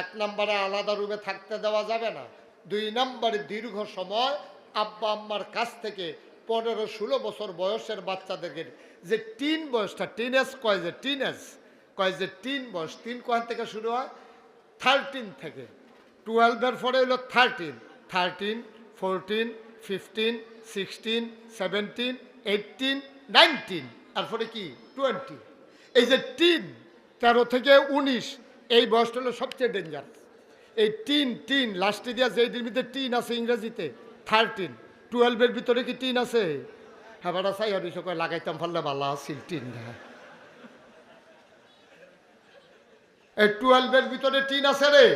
এক নম্বরে আলাদা রুমে থাকতে দেওয়া যাবে না। 2 নম্বরে দীর্ঘ সময় আব্বা আম্মার কাছ থেকে 15-16 বছর বয়সের বাচ্চাদেরকে যে টিন বয়সটা, টিনেজ কয় যে টিনেজ কয় যে টিন বয়স, 3 কোয়ান থেকে শুরু হয় 13 থেকে 12-এর পরে হলো 13, 14, 15, 16, 17, 18, 19, তারপরে কি 20। এই যে টিন 13 থেকে 19 এই বয়সটা হলো সবচেয়ে ডেঞ্জার। এই টিন লাস্টে দিয়া যেটির ভিতরে টিন আছে ইংরেজিতে 13, 12-এর ভিতরে কি টিন আছে? হ্যাঁ বেড়া চাই আর সকল লাগাইতাম পারলে ভালো আছিল টিন। এই 12-এর ভিতরে টিন আছে রে,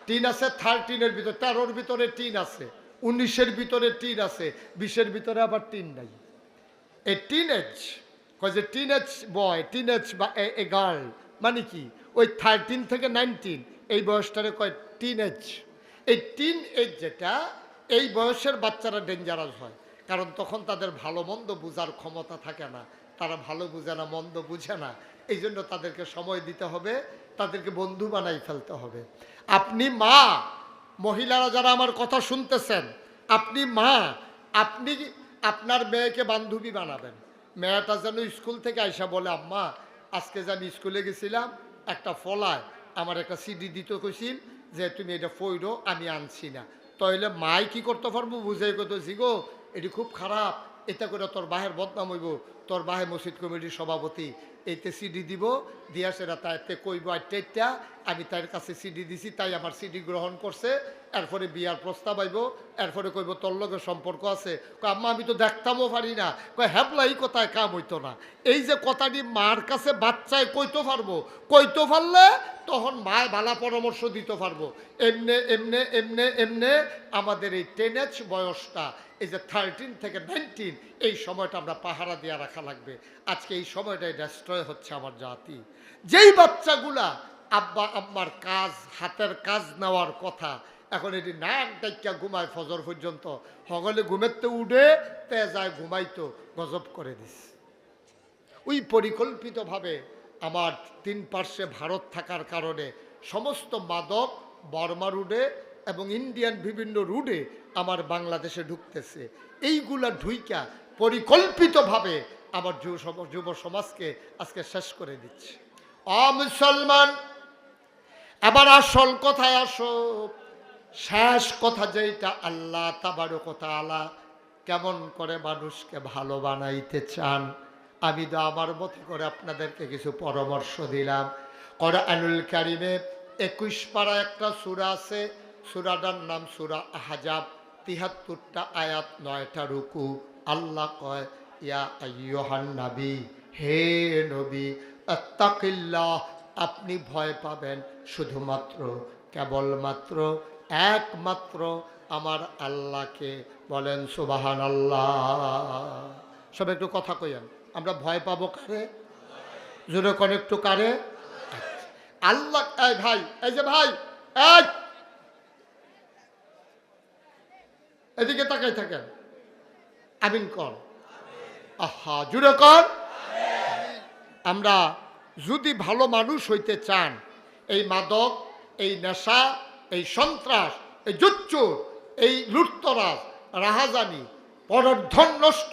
টিন আছে 13-এর ভিতরে, 13-এর ভিতরে টিন আছে, 19-এর ভিতরে টিন আছে, 20-এর ভিতরে আবার টিন নাই। এই টিনেজ কয় যে টিনেজ বয়, টিনেজ বা এ গার্ল মানে কি ওই 13 থেকে 19 এই বয়সটারে কয় টিনেজ। এই টিন এজ যেটা, এই বয়সের বাচ্চারা ডেঞ্জারাস হয়, কারণ তখন তাদের ভালো মন্দ বোঝার ক্ষমতা থাকে না, তারা ভালো বুঝে না, মন্দ বুঝে না। এই জন্য তাদেরকে সময় দিতে হবে, তাদেরকে বন্ধু বানাই ফেলতে হবে। আপনি মা, মহিলারা যারা আমার কথা শুনতেছেন, আপনি মা, আপনি আপনার মেয়েকে বান্ধবী বানাবেন। মেয়েটা যেন স্কুল থেকে আইসা বলে, আম্মা আজকে যে আমি স্কুলে গেছিলাম একটা ফলায় আমার একটা সিডি দিতে কইছিল যে তুমি এটা পড়ো, আমি আনছি না। তাহলে মাই কি করতে পারবো, বুঝাই করতেছি গো এটি খুব খারাপ, এটা করে তোর বাহের বদনাম হইব, তোর বাহে মসজিদ কমিটির সভাপতি এইতে সিডি দিব, দিয়া সেটা তাইতে কইব আটটা, আমি তার কাছে সিডি দিছি তাই আমার সিডি গ্রহণ করছে, এরপরে বিয়ার প্রস্তাব আইব, এরপরে কইব তোর লগে সম্পর্ক আছে। আম্মা আমি তো দেখতামও পারি না, কয় হ্যাবলাই কথায় কাম হইতো না। এই যে কথাটি মার কাছে বাচ্চায় কইতে পারবো, কইতে পারলে তখন মায় ভালো পরামর্শ দিতে পারবো। এমনে এমনে এমনে এমনে আমাদের এই টিনেজ বয়সটা, এই যে 13 থেকে 19 এই সময়টা আমরা পাহারা দিয়ে রাখা লাগবে। আজকে এই সময়টাই ডেস্ট্রয় হচ্ছে আমার জাতি। যেই বাচ্চাগুলা আব্বা আম্মার কাজ, হাতের কাজ নেওয়ার কথা, এখন এটি নাক ডাইকা ঘুমায় ফজর পর্যন্ত, হগলে ঘুমেতে উঠে তে যায় ঘুমাইতো, গজব করে দিস। ওই পরিকল্পিতভাবে আমার 3 পার্শ্বে ভারত থাকার কারণে সমস্ত মাদক বর্মা রুডে এবং ইন্ডিয়ান বিভিন্ন রুডে আমার বাংলাদেশে ঢুকতেছে। এইগুলা ঢুইকা পরিকল্পিতভাবে আমার যুব সমাজকে আজকে শেষ করে দিচ্ছে। মুসলমান, এবার আসল কথায় আসো। শেষ কথা যেটা, আল্লাহ তাবারক ওয়া তাআলা কেমন করে মানুষকে ভালো বানাইতে চান, আমি তো আমার মতো করে আপনাদেরকে কিছু পরামর্শ দিলাম। কোরআনুল কারীমে 21 পারা একটা সূরা আছে, সূরাটার নাম সূরা আহজাব, 73টা আয়াত, 9টা রুকু। আল্লাহ কয়, ইয়া আইয়ুহান নবী, হে নবী, আত্তাকিল্লাহ, আপনি ভয় পাবেন শুধুমাত্র, কেবলমাত্র, একমাত্র আমার আল্লাহকে। বলেন সুবহানাল্লাহ। সব একটু কথা কইেন, আমরা ভয় পাবো কারে? জোরে কোন একটু কারে? আল্লাহ। এই ভাই, এই যে ভাই, এই এদিকে তাকাই থাকেন, আমিন কর। আহা, জোরে কর। আমরা যদি ভালো মানুষ হইতে চান, এই মাদক, এই নেশা, এই সন্ত্রাস, এই জুচ্চুর, এই লুটতরাজ, রাহাজানি, পরের ধন নষ্ট,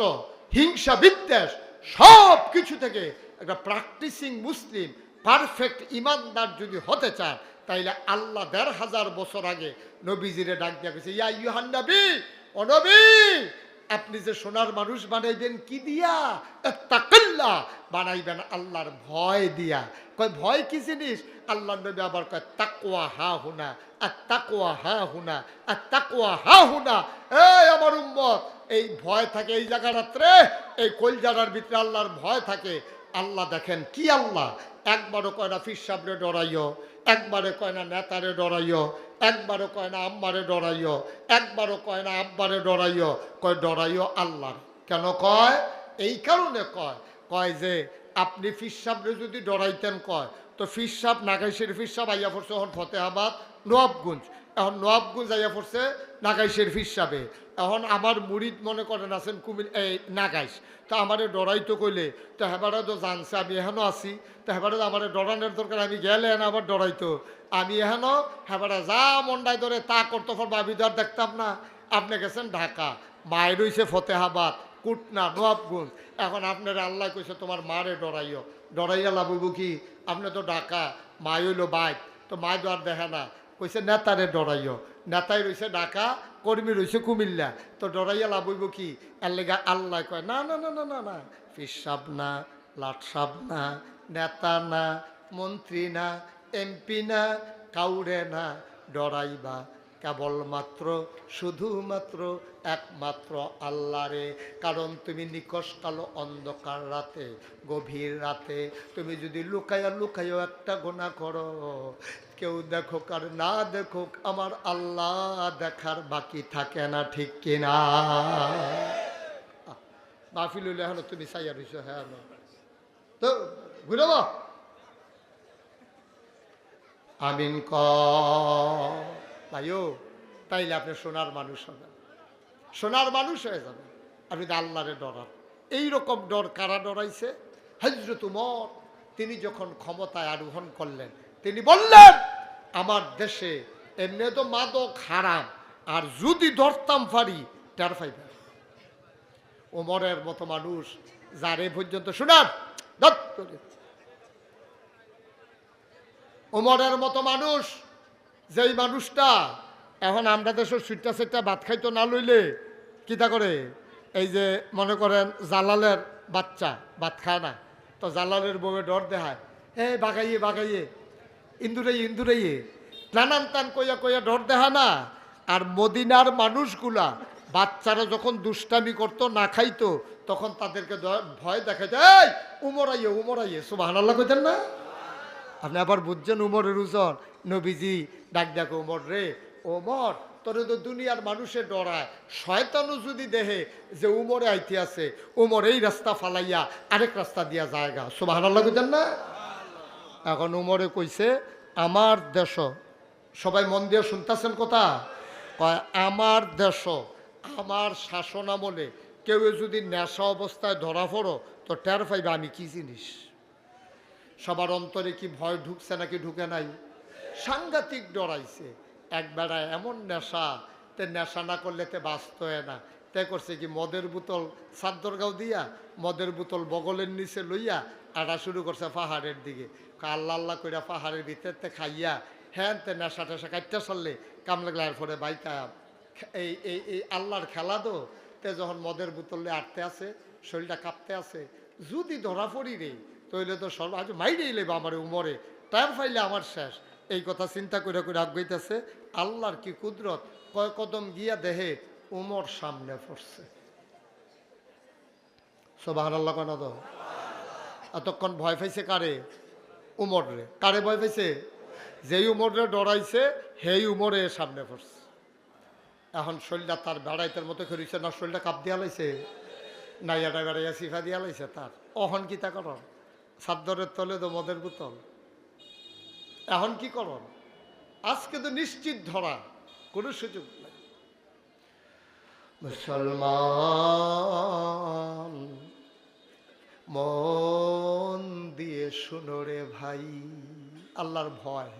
হিংসা বিদ্বেষ, সব কিছু থেকে একটা প্র্যাকটিসিং মুসলিম, পারফেক্ট ইমানদার যদি হতে চান, তাইলে আল্লাহ 1500 বছর আগে নবীজিরে ডাক দিয়া গেছে, ইয়া আইয়ুহান নবী, ও নবী, আপনি যে সোনার মানুষ বানাইবেন কি দিয়া? তাকাল্লাহ, বানাইবেন আল্লাহর ভয় দিয়া। কয় ভয় কি জিনিস? আল্লাহ নবী আবার কয় তাকওয়া হা হুনা, আর তাকওয়া হা হুনা, আর তাকওয়া হা হুনা। এই আমার উম্মত, এই ভয় থাকে এই জায়গাটাতে, এই কলজারার ভিতরে আল্লাহর ভয় থাকে। আল্লাহ দেখেন কি, আল্লাহ একবারও কয় না ফির সাবরে ডরাইও, একবারে কয় না নেতারে ডরাইও, একবারও কয় না আম্মারে ডরাইও, একবারও কয় না আব্বারে ডরাইও, কয় ডরাইও আল্লাহর। কেন কয়? এই কারণে কয় যে আপনি ফির সাবরে যদি ডরাইতেন, কয় তো ফির সাব নাগাইশের ফির সাব আইয়া পড়ছে হন ফতেহাবাদ, নবাবগঞ্জ, এখন নবাবগঞ্জ যাইয়া পড়ছে নাগাইশের হিসাবে। এখন আমার মুরিদ মনে করেন আছেন এই নাগাইশ, তো আমারে ডরাইতো কইলে তো হেবারা তো জানছে আমি এখনও আছি, তো হেবারা আমার ডরানোর দরকার, আমি গেলে এনে আবার ডরাইতো। আমি এখনও হেবারা যা মন্ডায় ধরে তা করতে পারবো, আমি তো আর দেখতাম না। আপনি গেছেন ঢাকা, মায়ের রইছে ফতেহাবাদ, কুটনা, নবাবগঞ্জ। এখন আপনার আল্লাহ কইছে তোমার মারে ডরাইও, ডরাইয়া লাভ হইব কি? আপনি তো ঢাকা, মায় হইলো বাইক, তো মায় তো আর দেখে না। কইছে নেতারে ডরাইও, নেতাই রয়েছে ঢাকা, কর্মী রয়েছে কুমিল্লা, তো ডরাইয়া লাভ হইব কি? এর লেগা আল্লাহ কয় না না না না না না, পিসাব না, লাটসাব না, নেতা না, মন্ত্রী না, এমপি না, কাউরে না ডরাইবা, কেবলমাত্র শুধুমাত্র একমাত্র আল্লাহরে। কারণ তুমি নিকষ কালো অন্ধকার রাতে, গভীর রাতে তুমি যদি লুকাইয়া লুকাইয়া একটা গুনাহ করো, কেউ দেখুক আর না দেখুক, আমার আল্লাহ দেখার বাকি থাকে না, ঠিক কিনা? মাহফিল হইলে এখন তুমি চাইয়া রইছ, হ্যাঁ তো ঘুরে আমিন ভাইও, তাইলে আপনি সোনার মানুষ হবেন, সোনার মানুষ হয়ে যাবেন। আপনি আল্লাহরে ডরান। এইরকম ডর কারা ডরাইছে? হযরত উমর, তিনি যখন ক্ষমতায় আরোহণ করলেন, তিনি বললেন আমার দেশে এমনি তো মাদক হারাম, আর যদি ধরতাম পারি টের পাইবেন। ওমরের মতো মানুষ যারে পর্যন্ত শোনার, ওমরের মতো মানুষ, যেই মানুষটা এখন আমরা দেশের সুইটটা সেটটা ভাত খাইতো না লইলে কিতা করে, এই যে মনে করেন জালালের বাচ্চা ভাত খায় না, তো জালালের বউয়ে ডর দেখায়, হে বাগাইয়ে বাগাইয়ে, ইন্দুরাইয়ে ইন্দুরাইয়ে, নানান তান কইয়া কইয়া ডর দেখা না। আর মদিনার মানুষগুলা বাচ্চারা যখন দুষ্টামি করতো, না খাইতো, তখন তাদেরকে ভয় দেখাইতো, এই উমরাইয়ে উমরাইয়ে, সুবহানাল্লাহ কইতেন না? আপনি আবার বুঝছেন উমরের ওজন। নবীজি ডাক দেখো উমর রে, ওমর তোরে তো দুনিয়ার মানুষে ডরায়, শয়তানও যদি দেহে যে উমরে আইতে আছে, উমর এই রাস্তা ফালাইয়া আরেক রাস্তা দিয়া জায়গা, সুবহানাল্লাহ কইতেন না? এখন উমরে কইছে আমার দেশ, সবাই মন দিয়ে শুনতেছেন কথা, কয় আমার দেশ আমার শাসন আমলে কেউ যদি নেশা অবস্থায় ধরা পড়ো তো টের পাইবে আমি কি জিনিস। সবার অন্তরে কি ভয় ঢুকছে নাকি ঢুকে নাই? সাংঘাতিক ডরাইছে। এক বেড়ায় এমন নেশা, তে নেশা না করলে তে বাঁচত না। তে করছে কি, মদের বোতল চাদরগাঁও দিয়া মদের বোতল বগলের নিচে লইয়া আটা শুরু করছে পাহাড়ের দিকে। আল্লাহ আল্লাহ কইরা পাহাড়ের ভিতরতে খাইয়া হ্যাঁ তে নেশা টেশা কাটতে চললে কাম লাগলে আর পরে বাইকা এই এই এই আল্লাহর খেলা দো। তে যখন মদের বোতলে আটতে আছে, শরীরটা কাঁপতে আছে, যদি ধরা পড়ি রে তইলে তো সর্ব আজ মাইরেই লেবা আমার উমরে, টায়ার ফাইলে আমার শেষ। এই কথা চিন্তা করে করে আগাইতেছে। আল্লাহর কি কুদরত, কয় কদম গিয়া দেহে উমর সামনে পড়ছে। সুবহানাল্লাহ কেন তো? এতক্ষণ ভয় পাইছে কারে? উমর রে। কারে ভয় পাইছে? যেই উমরে ডরাইছে সেই উমরে সামনে পড়ছে। এখন শরীরটা তার বেড়াইতের মতো করেছে না, শরীরটা কাপ দিয়া লাইছে, নাইয়াটা বেড়াইয়া সিফা দিয়া লাইছে তার। অহন কি তা কর? সাদ্দরের তলে তো মদের বোতল। এখন কি কর? আজকে তো নিশ্চিত ধরা, কোনো সুযোগ নাই। মুসলমান মন দিয়ে শুনো রে ভাই, আল্লাহর ভয়।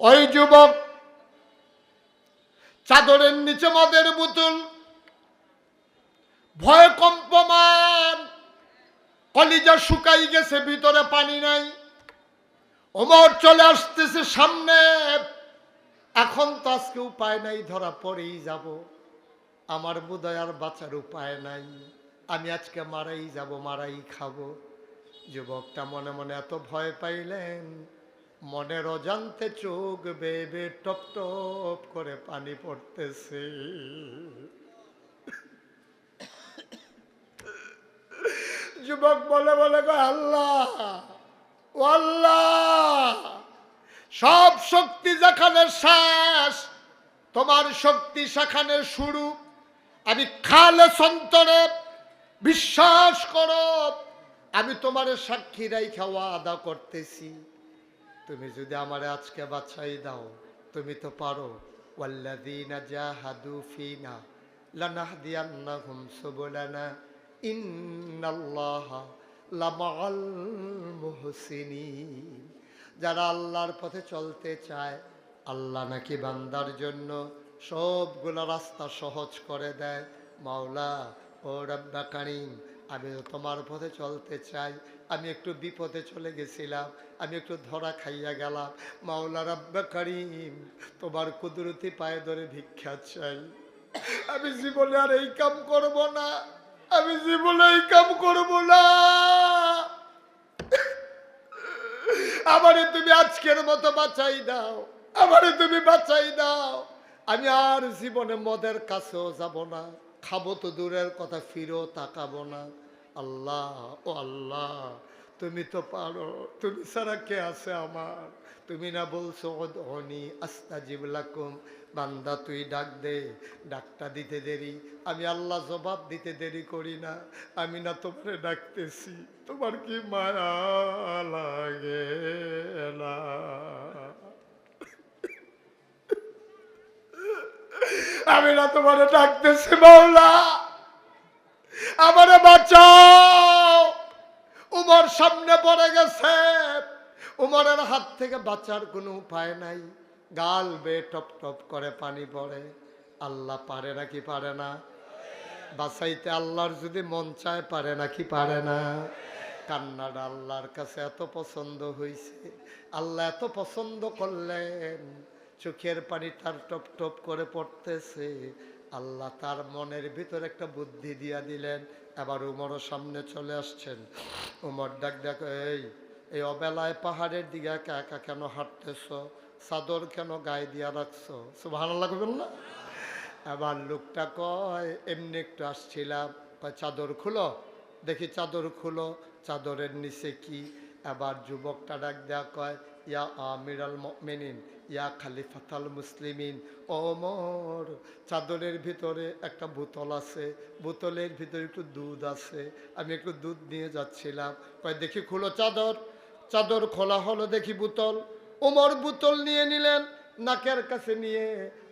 ওই যুবক চাদরের নিচে মদের বোতল, ভয় কম্পমান, কলিজা শুকাই গেছে, ভিতরে পানি নাই। ওমর চলে আসতেছে সামনে। এখন তো আজকে উপায় নাই, ধরা পড়েই যাব, আমার বোধহয় আর বাঁচার উপায় নাই, আমি আজকে মারাই যাব, মারাই খাবো। যুবকটা মনে মনে এত ভয় পাইলেন, মনের অজান্তে চোখ বেয়ে টপ টপ করে পানি পড়তেছে। যুবক বলে বলে গো আল্লাহ, ও আল্লাহ, সব শক্তি যেখানে শেষ, তোমার শক্তি সেখানে শুরু। আমি খালে সন্তরে বিশ্বাস করো, আমি তোমার সাক্ষী রাইখা ওয়াদা করতেছি, তুমি যদি আমারে আজকে বাঁচাই দাও, তুমি তো পারো। ওয়াল্লাযীনা জাহাদু ফিনা লানাহদিয়ান্নাহুম সুবুলানা ইন্নাল্লাহা লামাআল মুহসিনিন। যারা আল্লাহর পথে চলতে চায়, আল্লাহ নাকি বান্দার জন্য সবগুলো রাস্তা সহজ করে দেয়। মাওলা ও রব্বা কারীম, আমি তোমার পথে চলতে চাই, আমি একটু বিপদে চলে গেছিলাম, আমি একটু ধরা খাইয়া গেলাম, মাওলা রব্বা কারীম তোমার কুদরতি পায়ে ধরে ভিক্ষা চাই। আমি জীবনে আর এই কাম করব না, আমি জীবনে এই কাম করব না। আমারে তুমি আজকের মতো বাঁচাই দাও, আমারে তুমি বাঁচাই দাও। আমি আর জীবনে মদের কাছেও যাব না, খাবো তো দূরের কথা, ফিরেও তাকাবো না। আল্লাহ ও আল্লাহ, তুমি তো পারো, তুমি ছাড়া কে আছে আমার? তুমি না বলছো উদউনি আস্তাজিব লাকুম, বান্দা তুই ডাক দে, ডাকটা দিতে দেরি, আমি আল্লাহ জবাব দিতে দেরি করি না। আমি না তোমারে ডাকতেছি, তোমার কি মায়া লাগে না? আমি না তোমারে ডাকতেছি, মাওলা আমারে বাঁচাও। উমর সামনে পড়ে গেছে, উমরের হাত থেকে বাঁচার কোনো উপায় নাই, গাল বেয়ে টপ টপ করে পানি পড়ে। আল্লাহ পারে নাকি পারে না? বাঁচাইতে আল্লাহর যদি মন চায় পারে নাকি পারে না? কান্নাটা আল্লাহর কাছে এত পছন্দ হয়েছে, আল্লাহ এত পছন্দ করলেন, চোখের পানি তার টপ টপ করে পড়তেছে। আল্লাহ তার মনের ভিতরে একটা বুদ্ধি দিয়া দিলেন। এবার উমরও সামনে চলে আসছেন। উমর ডাক ডাক, এই অবেলায় পাহাড়ের দিকে একা একা কেন হাঁটতেছ? চাদর কেন গায়ে দিয়া রাখছো? সুবহানাল্লাহ কইবেন না? এবার লোকটা কয়, এমনি একটু আসছিলাম। কয় চাদর খুলো দেখি, চাদর খুলো, চাদরের নিচে কি? এবার যুবকটা ডাক দেয়া কয়, ইয়া আমিরাল মুমিনিন, ইয়া খলিফাতুল মুসলিমিন, ওমর চাদরের ভিতরে একটা বোতল আছে, বোতলের ভিতরে একটু দুধ আছে, আমি একটু দুধ নিয়ে যাচ্ছিলাম। কয় দেখি খুলো চাদর। চাদর খোলা হলো, দেখি বোতল। ওমর বোতল নিয়ে নিলেন, নাকের কাছে নিয়ে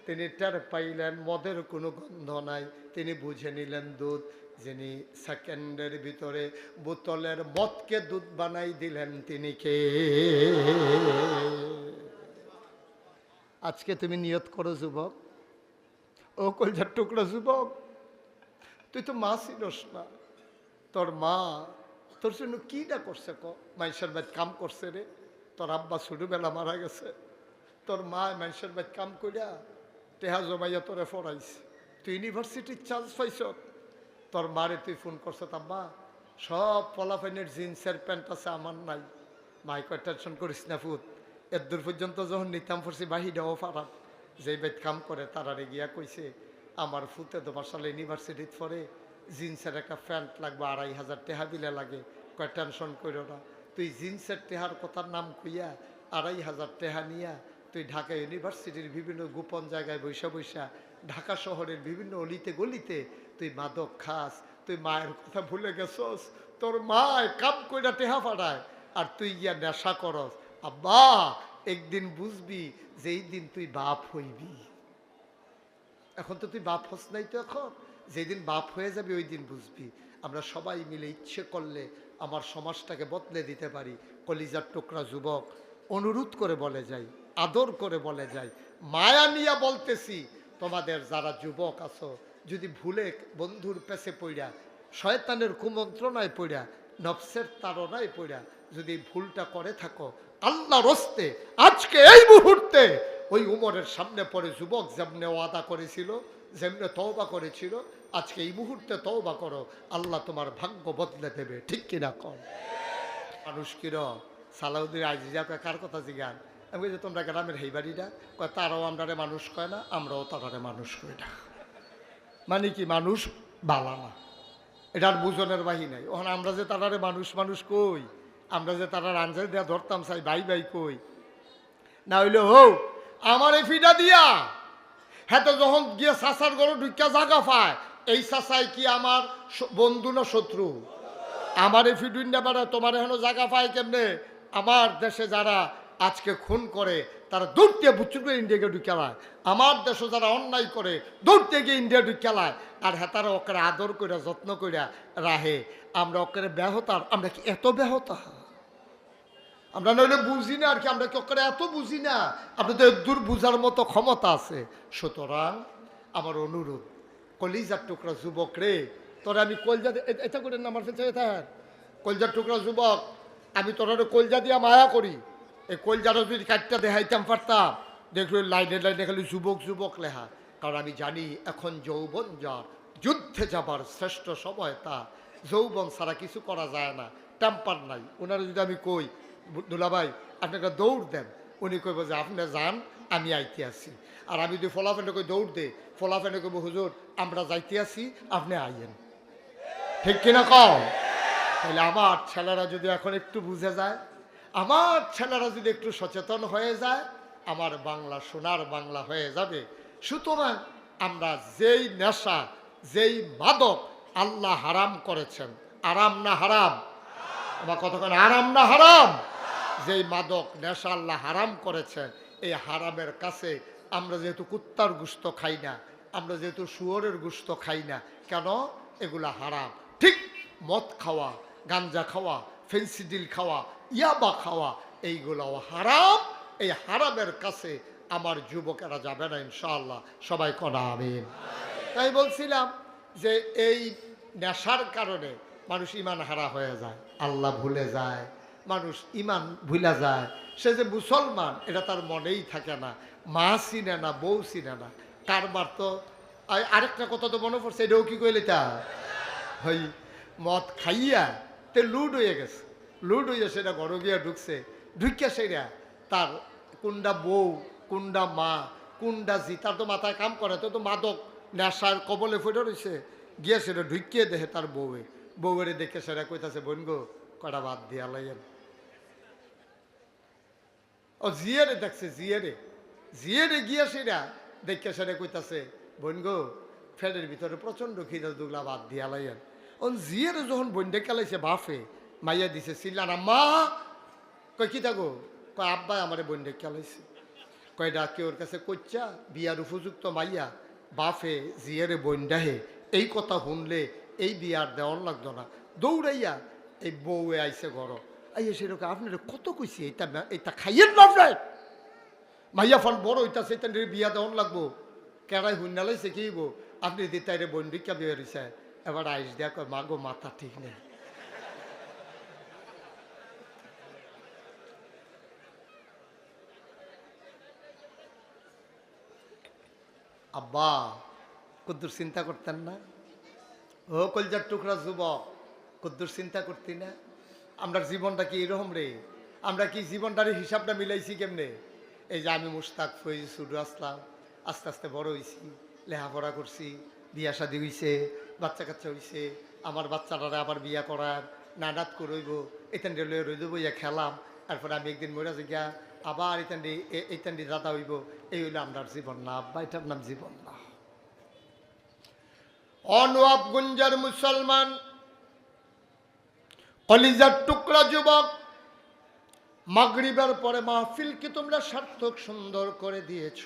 তিনি টের পাইলেন মদের কোনো গন্ধ নাই। তিনি বুঝে নিলেন দুধ। যিনি সেকেন্ডের ভিতরে বোতলের মদকে দুধ বানাই দিলেন তিনি কে? আজকে তুমি নিয়ত করো যুবক, ও কলজার টুকরা যুবক, তুই তো মা ছিলস না, তোর মা তোর জন্য কিটা করছে? মানুষের বাড়ি কাম করছে রে, তোর আব্বা ছোটবেলা মারা গেছে, তোর মা মানুষের বাড়ি কাম করিয়া টেহা জমাইয়া তোরে পড়াইছে, তুই ইউনিভার্সিটির চান্স পাইছ, তোর মারে তুই ফোন করছ, আব্বা সব পলাফাইনের জিন্সের প্যান্ট আছে, আমার নাই। মাই কয় টেনশন করিস না ফুট, এর দূর পর্যন্ত যখন নিতাম পড়ছি বাহিরাও পারাম, যেই বেদ কাম করে তারারে গিয়া কইছে, আমার ফুতে তো মার্শাল ইউনিভার্সিটিত পড়ে, জিন্সের একটা প্যান্ট লাগবে, 2500 টেহা দিলে লাগে। কয় টেনশন করো না, তুই জিন্সের টেহার কথার নাম কইয়া 2500 টেহা নিয়া তুই ঢাকা ইউনিভার্সিটির বিভিন্ন গোপন জায়গায় বৈশা বৈশা ঢাকা শহরের বিভিন্ন অলিতে গলিতে তুই মাদক খাস, তুই মায়ের কথা ভুলে গেছস, তোর মায় কাম কইরা টেহা পাঠায় আর তুই গিয়া নেশা করস। আব্বা একদিন বুঝবি যেই দিন তুই বাপ হইবি, এখন তো তুই বাপ হস নাই, তো এখন যেদিন বাপ হয়ে যাবি ওই দিন বুঝবি। আমরা সবাই মিলে ইচ্ছে করলে আমার সমাজটাকে বদলে দিতে পারি। কলিজার টুকরা যুবক, অনুরোধ করে বলে যাই, আদর করে বলে যাই, মায়া নিয়া বলতেছি, তোমাদের যারা যুবক আছো, যদি ভুলে বন্ধুর পেছে পড়া, শয়তানের কুমন্ত্রণায় পড়া, নফসের তাড়নায় পড়া যদি ভুলটা করে থাকো, আল্লাহর হস্তে আজকে এই মুহূর্তে ওই উমরের সামনে পড়ে যুবক যেমনে ওয়াদা করেছিল, যেমনে তওবা করেছিল, আজকে এই মুহূর্তে তওবা করো, আল্লাহ তোমার ভাগ্য বদলে দেবে। ঠিক কিনা কর? মানুষ কির সালাউদ্দিন আজিজা কয়, কার কথা জিগান? আমি বলি, তোমরা গ্রামের হেইবাড়িটা কয়, তারাও আমরারে মানুষ কয় না, আমরাও তারারে মানুষ কই না। মানে কি, মানুষ বালা না, এটার বুঝনের বাহি নাই। ওখানে আমরা যে তারারে মানুষ মানুষ কই, আমরা যে তারার আনসার দেওয়া ধরতাম চাই ভাই ভাই কই, না হইলে হো আমার এই ফিটা দিয়া হ্যাঁ, তো যখন গিয়ে চাষার গরু ঢুকিয়া জাগা পায়, এই চাষায় কি আমার বন্ধু না শত্রু? আমার এই ফিডুইন ব্যাপারে তোমার এখনো জায়গা পায় কেমনে? আমার দেশে যারা আজকে খুন করে, তারা দৌড়তে বুচ্চুর করে ইন্ডিয়াকে ঢুকেলায়। আমার দেশে যারা অন্যায় করে দৌড়তে গিয়ে ইন্ডিয়া ঢুকেলায়, আর হ্যাঁ তারা ওকে আদর করে যত্ন করে রাহে। আমরা ওকে ব্যাহতার, আমরা কি এত ব্যাহতা? আমরা নইলে বুঝি না আর কি, আমরা কি ওকে এত বুঝি না? আপনাদের দূর বুঝার মতো ক্ষমতা আছে। সুতরাং আমার অনুরোধ, কলিজার টুকরা যুবক রে, তোরা আমি কলজা এটা করে না আমার ফেলছে কলজার টুকরা যুবক, আমি তোরা কলজা দিয়া মায়া করি। এই কলজাটা যদি কাটটা দেখাইতাম পারতাম, দেখলো লাইনে লাইনে খালি যুবক যুবক লেখা। কারণ আমি জানি এখন যৌবন যার, যুদ্ধে যাবার শ্রেষ্ঠ সময় তা। যৌবন ছাড়া কিছু করা যায় না, টেম্পার নাই। ওনারা যদি আমি কই দুলাভাই আপনি একটা দৌড় দেন, উনি কইব যে আপনি যান আমি আইতে আসি। আর আমি যদি ফলাফেনে কই দৌড় দে, ফলাফেনে কইব হুজুর আমরা যাইতে আসি আপনি আইয়েন। ঠিক কিনা কম? তাহলে আমার ছেলেরা যদি এখন একটু বুঝে যায়, আমার ছেলেরা যদি একটু সচেতন হয়ে যায়, আমার বাংলা সোনার বাংলা হয়ে যাবে। সুতরাং আমরা যেই নেশা, যেই মাদক আল্লাহ হারাম করেছেন, আরাম না হারাম? আমার কতক্ষণ আরাম না হারাম? যেই মাদক নেশা আল্লাহ হারাম করেছেন, এই হারামের কাছে আমরা যেহেতু কুত্তার গোশত খাই না, আমরা যেহেতু শুয়োরের গোশত খাই না, কেন? এগুলা হারাম। ঠিক মদ খাওয়া, গাঞ্জা খাওয়া, ফেন্সিডিল খাওয়া, ইয়াবা খাওয়া, এইগুলাও হারাম। এই হারামের কাছে আমার যুবকেরা যাবে না ইনশাআল্লাহ। সবাই কনা আমিন। তাই বলছিলাম যে এই নেশার কারণে মানুষ ইমান হারা হয়ে যায়, আল্লাহ ভুলে যায়, মানুষ ইমান ভুলে যায়। সে যে মুসলমান এটা তার মনেই থাকে না, মা চিনে না, বউ চিনে না। কারবার তো আরেকটা কথা তো মনে পড়ছে, এটাও কি কইলে তা ওই মদ খাইয়া তে লুড হয়ে গেছে, লুড হইয়া সেটা ঘরে গিয়া ঢুকছে, ঢুকিয়া সেটা তার কোনটা বউ কোনটা মা কোনটা জি তার তো মাথায় কাম করে, তো মাদক নেশার কবলে ফুটে রয়েছে। গিয়ে সেটা ঢুকিয়ে দেখে তার বউয়ের দেখে সেটা কইতাছে বোন গো কটা বাদ দিয়া লাইয়েন। ও জিয়ারে দেখছে, জিয়ারে গিয়া সেটা দেখে সেটা কইতাছে বোন গো ফ্যানের ভিতরে প্রচন্ড খিদা, দুগলা বাদ দিয়া লাইয়েন। ও জিয়ারে যখন বন্ডে খেলাইছে বাফে মাইয়া দিছে চিল্লান আম্মা, কয় কি থাকো? কয় আব্বাই আমারে বন্ডে খেলাইছে। কয় ডাকে ওর কাছে কচ্চা বিয়ার উপযুক্ত মাইয়া বাফে জিয়ারে বন্ডাহে, এই কথা শুনলে এই বিয়ার দেওয়ার লাগতো না। দৌড়াইয়া এই বউয়ে আইসে ঘর, আইয়া সেরকম আপনার কত কইছি এটা খাইয়েন না আপনার মাইয়া ফল বড় হইতাছে, এটা বিয়া দেওয়ার লাগবো। কেড়াই হুন্না লাইছে কি গো আপনি দিতাইরে বন্ডিকা বিয়ে হইছে। এবার আইস দেয়া কয় মা গো মাথা ঠিক নেই। আব্বা কদ্দুর চিন্তা করতেন না? ও কলজার টুকরা যুবক, কদ্দুর চিন্তা করতি না? আমরা জীবনটা কি এরকম রে? আমরা কি জীবনটার হিসাবটা মিলাইছি কেমনে? এই যে আমি মুস্তাক ফৈজ শুরু আসলাম, আস্তে আস্তে বড় হয়েছি, লেখাপড়া করছি, বিয়া শাদী হয়েছে, বাচ্চা কাচ্চা হয়েছে, আমার বাচ্চাটারা আবার বিয়া করার নানাত করইব, এখান লয়ে রই দেবো ইয়া খেলাম, তারপরে আমি একদিন মরে গিয়া আবার এইখান দাদা হইব। এই হইলো আমরার জীবন না আব্বা, এটার নাম জীবন না। অনওয়াবগঞ্জের মুসলমান কলিজার টুকরা যুবক, মাগরিবের পরে মাহফিলকে তোমরা সার্থক সুন্দর করে দিয়েছ,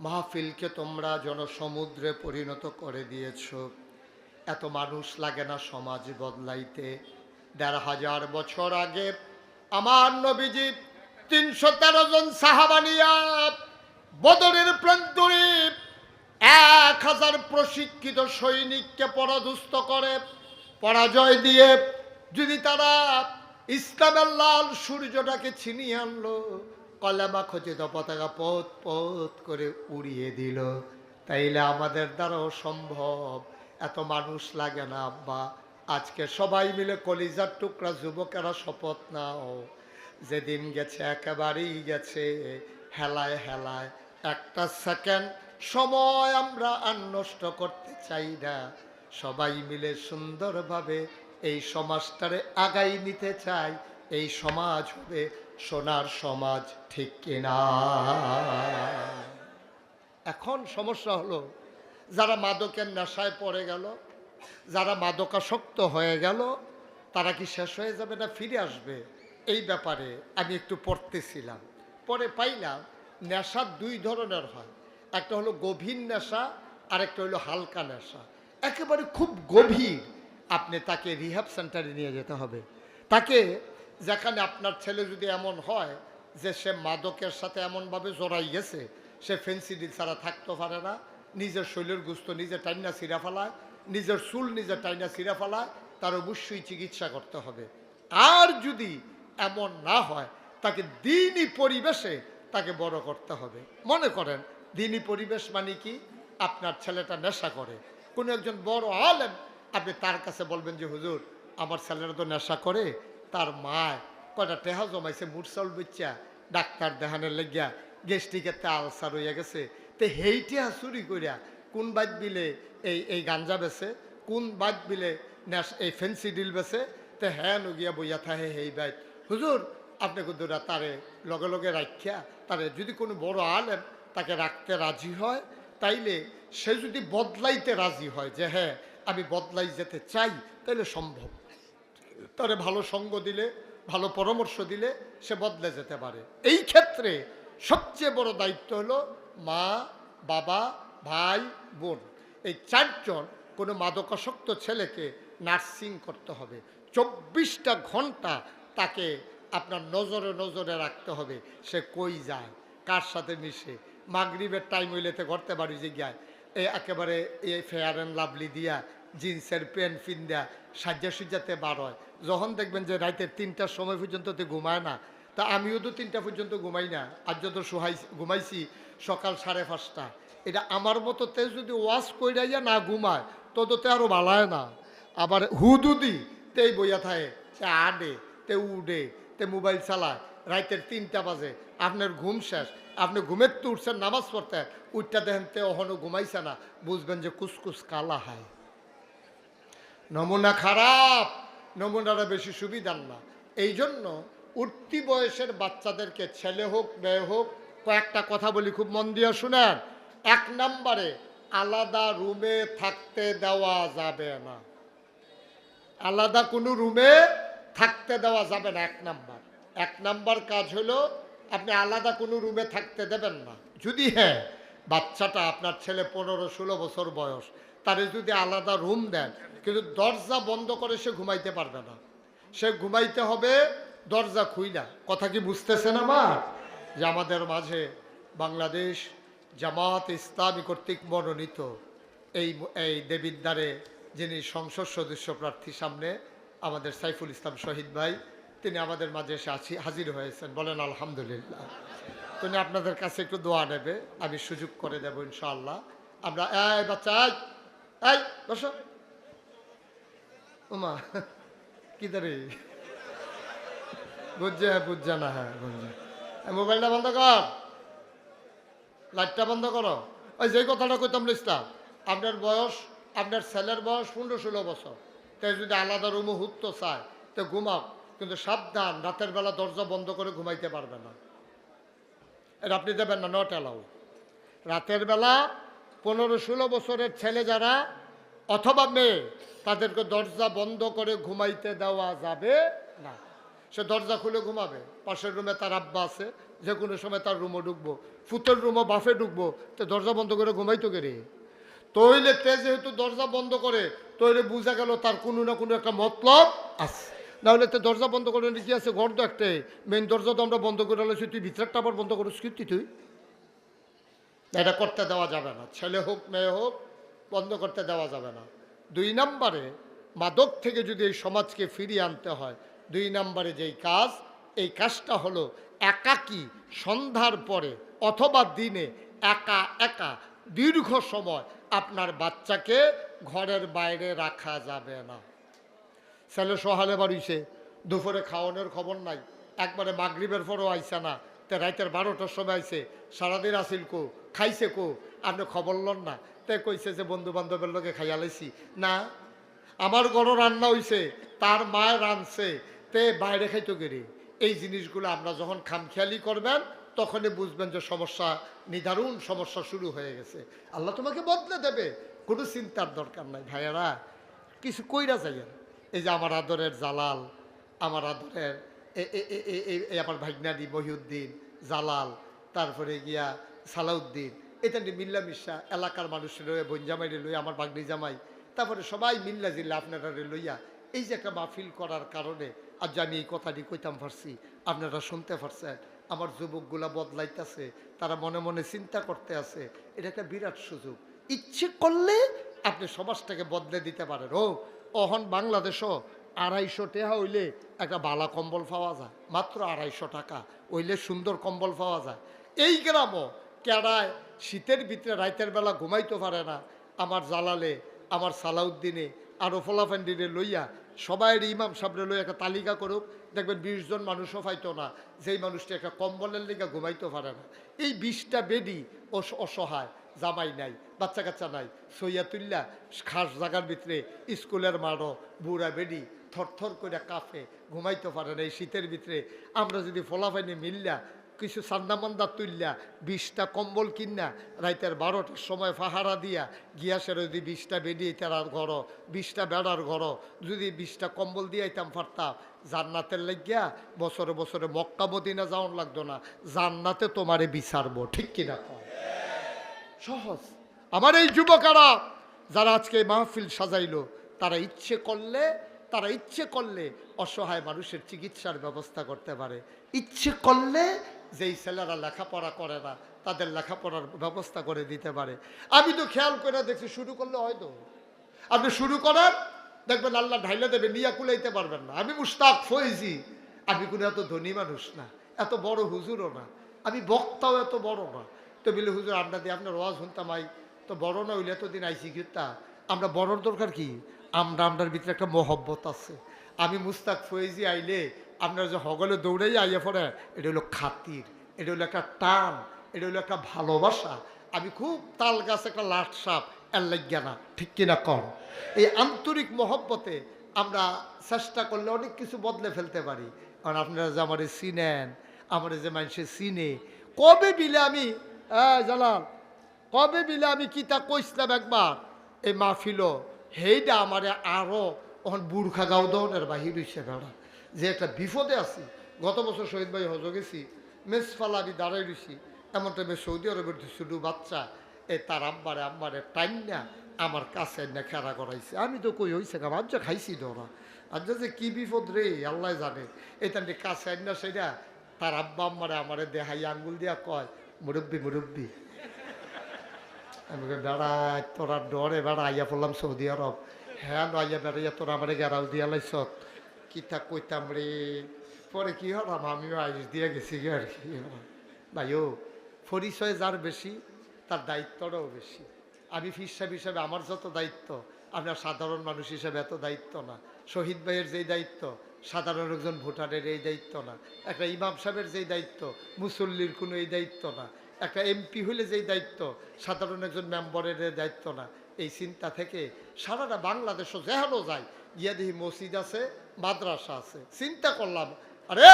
মাহফিলকে তোমরা জনসমুদ্রে পরিণত করে দিয়েছ। এত মানুষ লাগে না সমাজ বদলাইতে। ১৫০০ বছর আগে আমার নবীজি ৩১৩ জন সাহাবা নিয়া বদরের প্রান্তরে ১০০০ প্রশিক্ষিত সৈনিককে পরাধুস্ত করে পরাজয় দিয়ে যদি তারা ইসলামের লাল সূর্যটাকে ছিনিয়ে আনলো, কলেমা খচিত পতাকা পথ পথ করে উড়িয়ে দিল, তাইলে আমাদের দ্বারাও সম্ভব। এত মানুষ লাগে না আব্বা। আজকে সবাই মিলে কলিজার টুকরা যুবকেরা শপথ নাও, যেদিন গেছে একেবারেই গেছে, হেলায় হেলায় একটা সেকেন্ড সময় আমরা আর নষ্ট করতে চাই না। সবাই মিলে সুন্দরভাবে এই সমাজটারে আগাই নিতে চাই। এই সমাজ হবে সোনার সমাজ, ঠিক কিনা? এখন সমস্যা হলো যারা মাদকের নেশায় পড়ে গেল, যারা মাদকাসক্ত হয়ে গেল, তারা কি শেষ হয়ে যাবে না ফিরে আসবে? এই ব্যাপারে আমি একটু পড়তেছিলাম। পরে পাইলাম নেশা দুই ধরনের হয়, একটা হলো গভীর নেশা আর একটা হলো হালকা নেশা। একেবারে খুব গভীর, আপনি তাকে রিহ্যাব সেন্টারে নিয়ে যেতে হবে। তাকে যেখানে আপনার ছেলে যদি এমন হয় যে সে মাদকের সাথে এমনভাবে জড়াই গেছে, সে ফেন্সিডিল ছাড়া থাকতে পারে না, নিজের শরীরের গুস্ত নিজে টাইনা ছিঁড়া ফেলায়, নিজের চুল নিজে টাইনা ছিঁড়া ফেলায়, তার অবশ্যই চিকিৎসা করতে হবে। আর যদি এমন না হয়, তাকে দিনই পরিবেশে তাকে বড় করতে হবে। মনে করেন দিনই পরিবেশ মানে কি, আপনার ছেলেটা নেশা করে, কোনো একজন বড় আলেম, আপনি তার কাছে বলবেন যে হুজুর আমার ছেলেরা তো নেশা করে, তার মায় কয়টা টেহা জমাইছে মুরসাল বেচ্চা ডাক্তার দেখানের লেগিয়া গ্যাস্ট্রিকের আলসার হইয়া গেছে, তো হেই টেহা চুরি করিয়া কোন বাদ বিলে এই গাঞ্জা বেছে, কোন বাদ বিলে এই ফেন্সিডিল বেছে, তো হ্যাঁ নগিয়া বইয়া থাহে হেই বাইত হুজুর আপনি কুদুরা তারে লগে লগে রাখিয়া তারে যদি কোনো বড় আলেম তাকে রাখতে রাজি হয়, তাইলে সে যদি বদলাইতে রাজি হয় যে হ্যাঁ আমি বদলাই যেতে চাই, তাহলে সম্ভব। তারে ভালো সঙ্গ দিলে, ভালো পরামর্শ দিলে সে বদলে যেতে পারে। এই ক্ষেত্রে সবচেয়ে বড় দায়িত্ব হলো মা, বাবা, ভাই, বোন, এই চারজন কোনো মাদকাসক্ত ছেলেকে নার্সিং করতে হবে। 24টা ঘন্টা তাকে আপনার নজরে নজরে রাখতে হবে, সে কই যায়, কার সাথে মিশে। মাগরিবের টাইম হইলেতে করতে পারি যে গায় একেবারে এই ফেয়ার অ্যান্ড লাভলি দিয়া জিন্সের প্যান্ট ফিন্দা সাজ্জা সুজ্জাতে বার হয়। যখন দেখবেন যে রাতের 3টার সময় পর্যন্ত তো ঘুমায় না, তা আমিও তো 3টা পর্যন্ত ঘুমাই না, আর যত ঘুমাইছি সকাল 5:30। এটা আমার মতো তে যদি ওয়াশ কইরাইয়া না ঘুমায় তততে আরও ভালায় না। আবার হুদুদি তেই বইয়া থাকে, সে আডে তে উডে তে মোবাইল চালায়, রাতের 3টা বাজে, আপনার ঘুম শেষ, আপনি ঘুমের তো উঠছেন নামাজ পড়তে, উঠটা দেখেন তে অহনো ঘুমাইছে না, বুঝবেন যে কুসকুস কালা হয়। নমুনা খারাপ, নমুনারা বেশি সুবিধার না। এই জন্য উঠতি বয়সের বাচ্চাদেরকে, ছেলে হোক মেয়ে হোক, কয়েকটা কথা বলি খুব মন দিয়ে শুনেন। 1 নম্বরে আলাদা রুমে থাকতে দেওয়া যাবে না, আলাদা কোনো রুমে থাকতে দেওয়া যাবে না। 1 নাম্বার কাজ হলো আপনি আলাদা কোনো রুমে থাকতে দেবেন না। যদি হ্যাঁ বাচ্চাটা আপনার ছেলে 15-16 বছর বয়স, তারে যদি আলাদা রুম দেন, কিন্তু দরজা বন্ধ করে সে ঘুমাইতে পারবে না, সে ঘুমাইতে হবে দরজা খুইলা। কথা কি বুঝতেছেন আমার? যে আমাদের মাঝে বাংলাদেশ জামাত ইসলামী কর্তৃক মনোনীত এই দেবিদ্বারে যিনি সংসদ সদস্য প্রার্থী সামনে আমাদের সাইফুল ইসলাম শহীদ ভাই, তিনি আমাদের মাঝে এসে হাজির হয়েছেন, বলেন আলহামদুলিল্লাহ। তিনি আপনাদের কাছে একটু দোয়া নেবে, আমি সুযোগ করে দেব ইনশাআল্লাহ। আমরা এই বাচ্চা এই বসো, ওমা কি দাঁড়ি বুঝছে না, হ্যাঁ বুঝছে। মোবাইলটা বন্ধ কর, লাইটটা বন্ধ করো। ওই যে কথাটা কইতাম ইসলাম, আপনার বয়স, আপনার ছেলের বয়স 15-16 বছর, তাই যদি আলাদা রুমে হুতো চায় তো ঘুমাও, কিন্তু সাবধান রাতের বেলা দরজা বন্ধ করে ঘুমাইতে পারবে না, এটা আপনি দেবেন না, নট অ্যালাউ। রাতের বেলা 15-16 বছরের ছেলে যারা অথবা মেয়ে, তাদেরকে দরজা বন্ধ করে ঘুমাইতে দেওয়া যাবে না। সে দরজা খুলে ঘুমাবে, পাশের রুমে তার আব্বা আছে, যে কোনো সময় তার রুমও ঢুকবো, ফুতের রুমও বাফে ঢুকবো, তো দরজা বন্ধ করে ঘুমাইতো কে রে? তইলে তে যেহেতু দরজা বন্ধ করে, তইলে বোঝা গেল তার কোনো না কোনো একটা মতলব আছে। নাহলে তো দরজা বন্ধ করে কি আছে, ঘর তো একটাই, মেন দরজা তো আমরা বন্ধ করে আলোছি, তুই ভিতরটা আবার বন্ধ করিস কি তুই? এটা করতে দেওয়া যাবে না, ছেলে হোক মেয়ে হোক, বন্ধ করতে দেওয়া যাবে না। 2 নম্বরে মাদক থেকে যদি এই সমাজকে ফিরিয়ে আনতে হয়, 2 নম্বরে যেই কাজ, এই কাজটা হলো একাকী সন্ধ্যার পরে অথবা দিনে একা একা দীর্ঘ সময় আপনার বাচ্চাকে ঘরের বাইরে রাখা যাবে না। ছেলে সহালে বাড়িছে, দুপুরে খাওয়ানোর খবর নাই, একবারে মাগরিবের পরও আইসে না, তে রাতের 12টার সময় আইসে, সারাদিন আসিল কো, খাইছে কো, আপনি খবর লন না, তে কইছে যে বন্ধু বান্ধবের লোকে খাইয়া লাইছি না, আমার গড় রান্না হইছে, তার মায় রাঁধছে, তে বাইরে খাইতো গেরে। এই জিনিসগুলো আমরা যখন খামখেয়ালি করবেন, তখনই বুঝবেন যে সমস্যা, নিদারুণ সমস্যা শুরু হয়ে গেছে। আল্লাহ তোমাকে বদলে দেবে, কোনো চিন্তার দরকার নাই ভাইয়েরা, কিছু কইরা যাইয়েন। এই যে আমার আদরের জালাল, আমার আদরের আমার ভাগনাদি মহিউদ্দিন, জালাল, তারপরে গিয়া সালাউদ্দিন, এটা নিয়ে মিল্লামিশা এলাকার মানুষের লইয়া, বনজামাইরে লইয়া, আমার বাগনি জামাই, তারপরে সবাই মিল্লা জিল্লা আপনারা লইয়া এই যে একটা মাহফিল করার কারণে আজ আমি এই কথাটি কইতাম পারছি, আপনারা শুনতে পারছেন। আমার যুবকগুলা বদলাইতেছে, তারা মনে মনে চিন্তা করতে আছে। এটা একটা বিরাট সুযোগ। ইচ্ছে করলে আপনি সমাজটাকে বদলে দিতে পারেন। অহন বাংলাদেশও 250 টাকা হইলে একটা বালা কম্বল পাওয়া যায়, মাত্র 250 টাকা হইলে সুন্দর কম্বল পাওয়া যায়। এই গ্রামও কেড়ায় শীতের ভিতরে রাতের বেলা ঘুমাইতে পারে না। আমার জালালে, আমার সালাউদ্দিনে, আরও ফোলাফান্ডিরে লইয়া সবাই ইমাম সাহেবরে লইয়া একটা তালিকা করুক, দেখবেন 20 জন মানুষও পাইতো না যেই মানুষটি একটা কম্বলের লিগা ঘুমাইতে পারে না। এই 20টা বেডি অসহায়, জামাই নাই, বাচ্চা কাচ্চা নাই, সইয়াতুল্লা খাস জায়গার ভিতরে, স্কুলের মাঠও বুড়া বেডি থরথর করে কাফে, ঘুমাইতে পারে না এই শীতের ভিতরে। আমরা যদি ফলাফাইনে মিললা কিছু সান্দামান্দা তুললা 20টা কম্বল কিনা রাইতের 12টার সময় ফাহারা দিয়া গিয়াসের যদি 20টা বেডি তার ঘর, 20টা বেড়ার ঘর, যদি 20টা কম্বল দিয়াইতাম পারতাম, জান্নাতের লাগিয়া বছরে বছরে মক্কা মদিনা যাওয়ার লাগতো না, জান্নাতে তোমারে বিচারবো। ঠিক কিনা? সহজ। আমার এই যুবকেরা যারা আজকে মাহফিল সাজাইলো, তারা ইচ্ছে করলে অসহায় মানুষের চিকিৎসার ব্যবস্থা করতে পারে। ইচ্ছে করলে যেই ছেলেরা লেখাপড়া করে না তাদের লেখাপড়ার ব্যবস্থা করে দিতে পারে। আমি তো খেয়াল করে দেখছি, শুরু করলে হয়তো আপনি শুরু করেন, দেখবেন আল্লাহ ঢাইলে দেবে, নিয়া কুলাইতে পারবেন না। আমি মুশতাক ফয়েজি, আমি কোনো এত ধনী মানুষ না, এত বড় হুজুরও না, আমি বক্তাও এত বড় না। তো বলে হুজুর আমরা দিয়ে আপনার ওয়াজ শুনতাম, আই তো বড় না হইলে এতদিন আইসি কিতা, আমরা বড়র দরকার কি? আমরার ভিতরে একটা মহব্বত আছে। আমি মুস্তাক ফয়েজি আইলে আপনারা যে হগলে দৌড়াই আইয়া পড়ে, এটা হলো খাতির, এটা হলো একটা টান, এটা হলো একটা ভালোবাসা। আমি খুব তাল গাছ একটা লাট সাপ এর লাগিয়া না। ঠিক কিনা কর? এই আন্তরিক মহব্বতে আমরা চেষ্টা করলে অনেক কিছু বদলে ফেলতে পারি। কারণ আপনারা যে আমারে চিনেন, আমার যে মানুষে চিনে, কবে বিলে আমি জালাল, কবে বিলে আমি কিতা কইসলাম একবার এই মাহফিল, হেইটা আমারে আরো ওখান বুর্খা গাও দনের বাহির হইছে বেড়া, যে একটা বিপদে আছি। গত বছর শহীদ ভাই হজ গেছি, মেসফালা আমি দাঁড়াই রয়েছি, এমন টাইমে সৌদি আরবের ছোটো বাচ্চা তার আম্মারে টাইম না আমার কাছে না খেলা করাইছে। আমি তো কই হয়েছে আজ যে খাইছি ধরা, আজ যে কি বিপদ রে আল্লাহ জানে। এটা কাছে না সেটা তার আব্বা আমারে দেহাই আঙ্গুল দিয়া কয়, মুরব্বী মুরব্বী। আমি বেড়া তোরা ডরে বেড়া আইয়া পড়লাম সৌদি আরব। হ্যাঁ আইয়া বেড়াইয়া তোরা আমারে গেরাও দিয়া লাইছ, কিতা কইতাম রে। পরে কি হলাম, আমিও আইস দিয়ে গেছি গে আর কি। ভাইও পরিচয় যার বেশি তার দায়িত্বটাও বেশি। আমি ফির সাহেব হিসাবে আমার যত দায়িত্ব, আপনার সাধারণ মানুষ হিসাবে এত দায়িত্ব না। শহীদ ভাইয়ের যেই দায়িত্ব, সাধারণ একজন ভোটারের এই দায়িত্ব না। একটা ইমাম সাহেবের যেই দায়িত্ব, মুসল্লির কোনো এই দায়িত্ব না। একটা এমপি হইলে যেই দায়িত্ব, সাধারণ একজন মেম্বারের দায়িত্ব না। এই চিন্তা থেকে সারাটা বাংলাদেশও যেহানো যায়, গিয়া দেখি মসজিদ আছে, মাদ্রাসা আছে। চিন্তা করলাম, আরে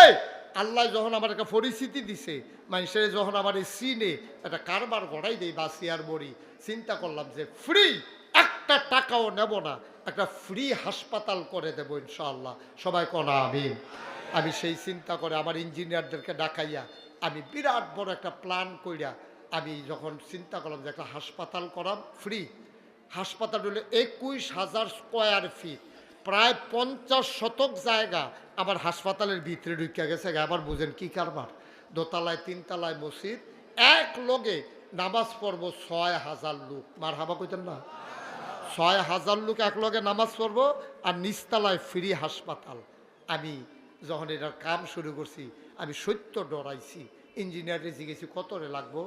আল্লাহ যখন আমার একটা পরিস্থিতি দিছে, মানুষের যখন আমার এই সিনে একটা কারবার গড়াই দেয় বাসিয়ার বড়ি, চিন্তা করলাম যে ফ্রি একটা টাকাও নেব না, একটা ফ্রি হাসপাতাল করে দেবো ইনশাআল্লাহ। সবাই কনা আমি সেই চিন্তা করে আমার ইঞ্জিনিয়ারদেরকে ডাকাইয়া আমি বিরাট বড় একটা প্ল্যান কইরা আমি যখন চিন্তা করলাম যে একটা হাসপাতাল করাম ফ্রি। হাসপাতাল হলো 21,000 স্কোয়ার ফিট, প্রায় 50 শতক জায়গা আমার হাসপাতালের ভিতরে ঢুকিয়া গেছে। আবার বুঝেন কি কারবার, দোতলায় 3 তলায় মসজিদ, এক লগে নামাজ পড়বো 6,000 লোক। মার হাবা কইতেন না? 6,000 লোক এক লগে নামাজ পড়বো, আর নিচতলায় ফ্রি হাসপাতাল। আমি যখন এটার কাম শুরু করছি, আমি সত্য ডরাইছি। ইঞ্জিনিয়ারে জিজ্ঞেসি কত রে লাগবো,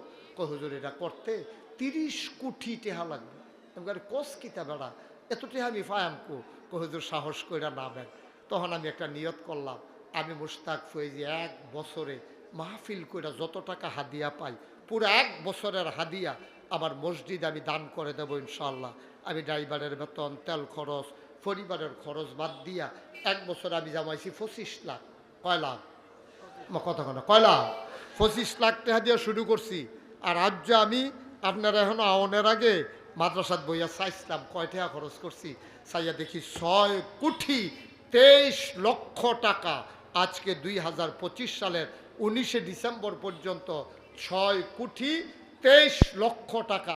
হুজুর এটা করতে 30 কোটি টাকা লাগবে। আমি কোস কিতা বেড়া, এত টাকা আমি পাই আমকো, হুজুর সাহস কইরা নামেন। তখন আমি একটা নিয়ত করলাম, আমি মুশতাক ফয়েজি 1 বছরে মাহফিল কইরা যত টাকা হাদিয়া পাই, পুরো 1 বছরের হাদিয়া আমার মসজিদ আমি দান করে দেবো ইনশাআল্লাহ। আমি ড্রাইভারের বেতন, তেল খরচ, পরিবারের খরচ বাদ দিয়া 1 বছর আমি জামাইছি 25 লাখ। কয় লাখ? কথা কয় না, কয় লাখ? 25 লাখ টাকা দিয়ে শুরু করছি। আর আজ যে আমি আপনারা এখনো আওনের আগে মাদ্রাসাত বইয়া চাইছিলাম কয় টাকা খরচ করছি, চাইয়া দেখি 6 কোটি 23 লক্ষ টাকা আজকে 2025 সালের 19শে ডিসেম্বর পর্যন্ত 6,23,00,000 টাকা